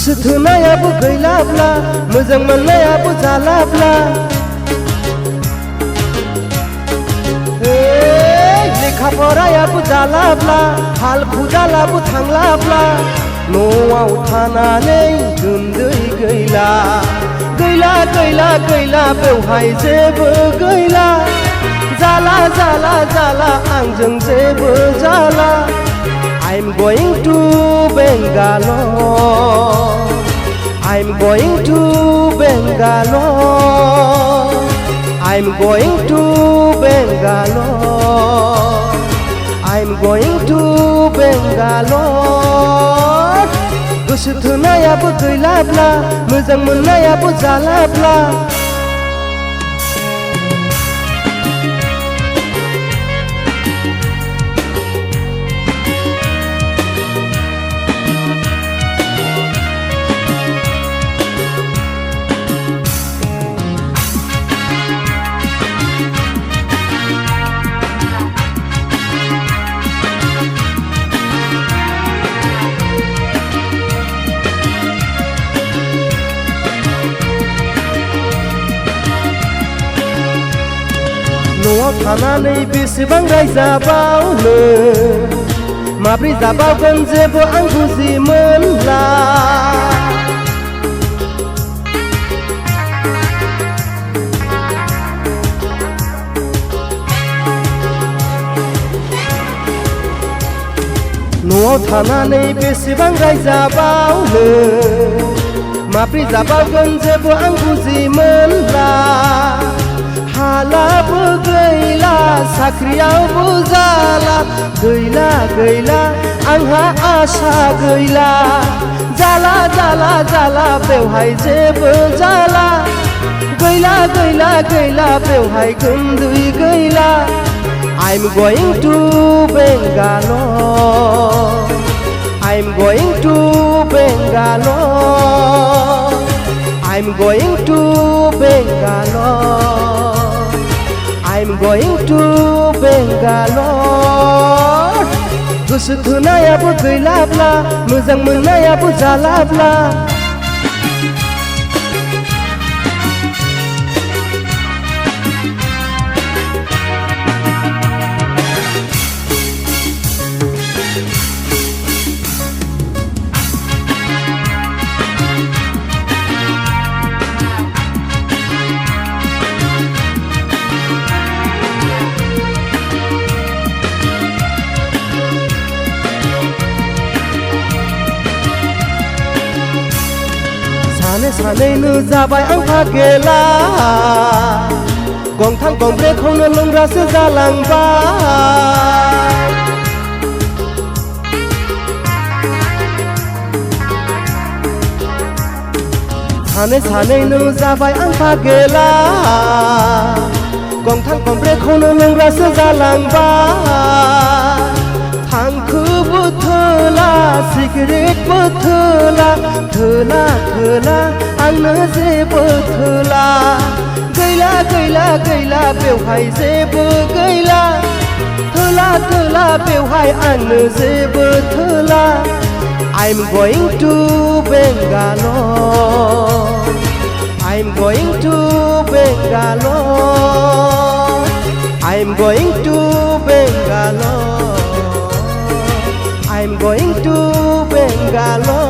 गोसो थोनायाबो गैलाब्ला मोजां मोननायाबो जालाब्ला लेखा फरायाबो जालाब्ला हाल खदालाबो थांलाब्ला न'आव थानानै गुन्दै गैला गैला गैला गैला बेवहाय जेबो गैला जाला जाला जाला आंजों जेबो जाला I'm going to Bangalore I'm going to Bangalore I'm going to Bangalore I'm going to Bangalore गोसो थोनायाबो गैलाब्ला मोजां मोननायाबो जालाब्ला न'आव थानानै बेसेबां रायजाबावनो माब्रै जाबावगोन जेबो आं बुजि मोनला न'आव थानानै बेसेबां रायजाबावनो माब्रै जाबावगोन जेबो आं बुजि मोनला हालाबो गैला साख्रियावबो जाला गैला गैला आंहा आसा गैला जाला जाला जाला बेवहाय जेबो जाला गैला गैला गैला बेवहाय गुन्दै गैला I'm going to Bangalore I'm going to Bangalore I'm going to Bangalore I'm going to Bangalore गोसो थोनायाबो गैलाब्ला मोजां मोननायाबो जालाब्ला सानैनो जाबाय आं फागेला गंथाम गंब्रैखौनो लोंग्रासो जालांबाय सानैनो जाबाय आं फागेला गंथाम गंब्रैखौनो लोंग्रासो जालांबाय थांखोबो थोला सिगारेटबो थोला थोला थोला आंनो जेबो थोला गैला गैला गैला बेवहाय जेबो गैला थोला थोला बेवहाय आंनो जेबो थोला I'm going to Bangalore I'm going to Bangalore I'm going to Bangalore I'm going to Bangalore